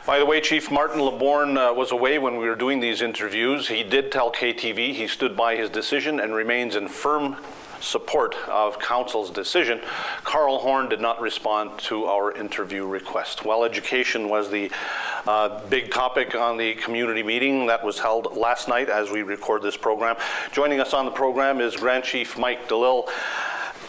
By the way, Chief Martin LeBourne was away when we were doing these interviews. He did tell KTV he stood by his decision and remains in firm support of Council's decision. Carl Horn did not respond to our interview request. Well, education was the big topic on the community meeting that was held last night as we record this program. Joining us on the program is Grand Chief Mike Delisle.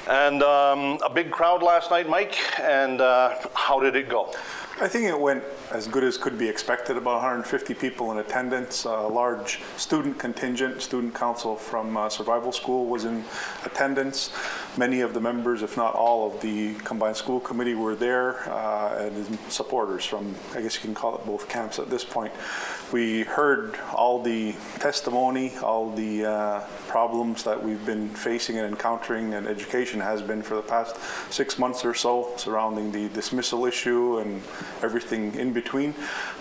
And a big crowd last night, Mike, and how did it go? I think it went as good as could be expected. About 150 people in attendance, a large student contingent. Student council from Survival School was in attendance. Many of the members, if not all, of the Combined School Committee were there, and supporters from, I guess you can call it both camps at this point. We heard all the testimony, all the problems that we've been facing and encountering, and education has been for the past 6 months or so, surrounding the dismissal issue and everything in between.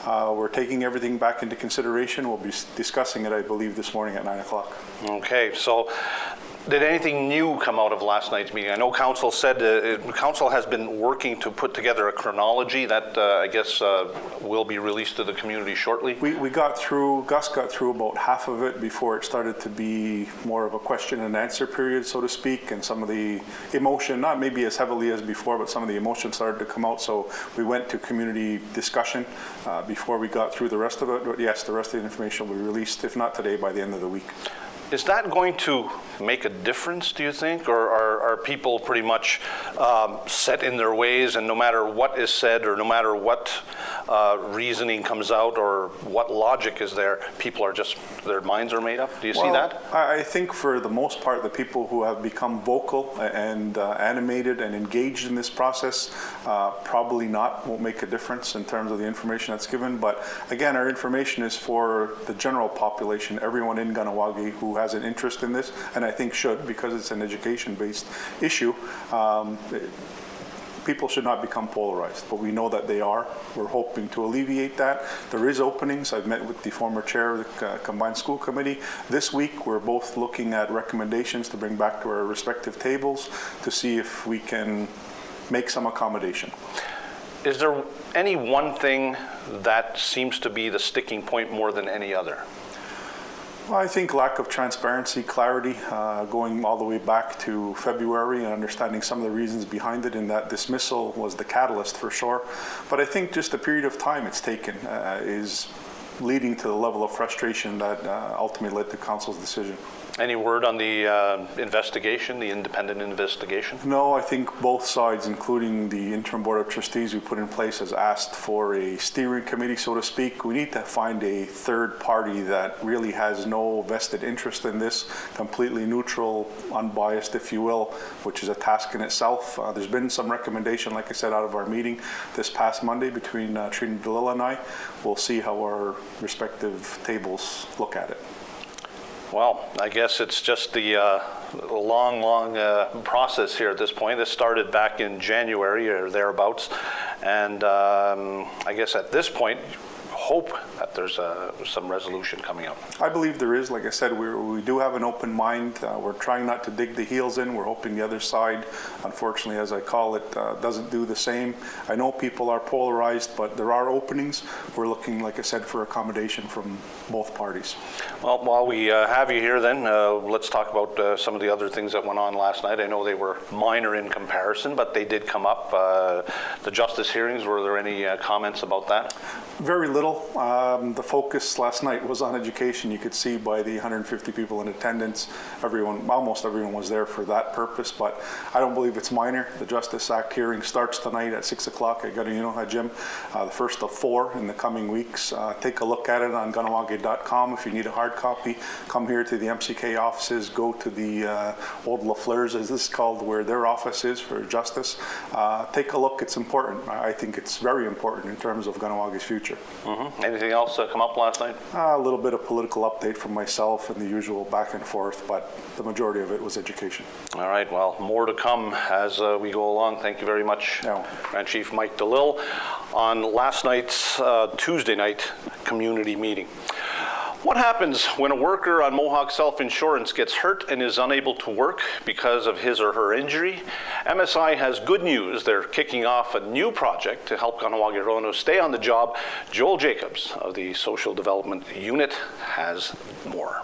We're taking everything back into consideration. We'll be discussing it, I believe, this morning at 9 o'clock. Okay, so did anything new come out of last night's meeting? I know Council said Council has been working to put together a chronology that I guess will be released to the community shortly. We got through, Gus got through about half of it before it started to be more of a question and answer period, so to speak, and some of the emotion, not maybe as heavily as before, but some of the emotion started to come out, so we went to community discussion before we got through the rest of it. But yes, the rest of the information will be released, if not today, by the end of the week. Is that going to make a difference, do you think, or are people pretty much set in their ways, and no matter what is said or no matter what reasoning comes out or what logic is there, people are just, their minds are made up? Do you see that? I think for the most part, the people who have become vocal and animated and engaged in this process probably won't make a difference in terms of the information that's given. But again, our information is for the general population, everyone in Kahnawake who has an interest in this, and I think should, because it's an education-based issue. People should not become polarized, but we know that they are. We're hoping to alleviate that. There is openings. I've met with the former chair of the Combined School Committee. This week, we're both looking at recommendations to bring back to our respective tables to see if we can make some accommodation. Is there any one thing that seems to be the sticking point more than any other? Well, I think lack of transparency, clarity, going all the way back to February and understanding some of the reasons behind it, and that dismissal was the catalyst for sure. But I think just the period of time it's taken is leading to the level of frustration that ultimately led to Council's decision. Any word on the investigation, the independent investigation? No, I think both sides, including the interim board of trustees we put in place, has asked for a steering committee, so to speak. We need to find a third party that really has no vested interest in this, completely neutral, unbiased, if you will, which is a task in itself. There's been some recommendation, like I said, out of our meeting this past Monday between Trina Delisle and I. We'll see how our respective tables look at it. Well, I guess it's just the long process here at this point. This started back in January or thereabouts, and I guess at this point, hope that there's some resolution coming up. I believe there is. Like I said, we do have an open mind. We're trying not to dig the heels in. We're hoping the other side, unfortunately, as I call it, doesn't do the same. I know people are polarized, but there are openings. We're looking, like I said, for accommodation from both parties. Well, while we have you here then, let's talk about some of the other things that went on last night. I know they were minor in comparison, but they did come up. The justice hearings, were there any comments about that? Very little. The focus last night was on education. You could see by the 150 people in attendance, almost everyone was there for that purpose, but I don't believe it's minor. The Justice Act hearing starts tonight at 6 o'clock at Gatineau Gym, the first of 4 in the coming weeks. Take a look at it on Kahnawake.com. If you need a hard copy, come here to the MCK offices, go to the old Lafleur's, as this is called, where their office is for justice. Take a look. It's important. I think it's very important in terms of Kahnawake future. Mm-hmm. Anything else come up last night? A little bit of political update from myself and the usual back and forth, but the majority of it was education. All right, well, more to come as we go along. Thank you very much, Grand Chief Mike Delisle, on last night's Tuesday night community meeting. What happens when a worker on Mohawk Self-Insurance gets hurt and is unable to work because of his or her injury? MSI has good news. They're kicking off a new project to help Kahnawake-Roanoke stay on the job. Joel Jacobs of the Social Development Unit has more.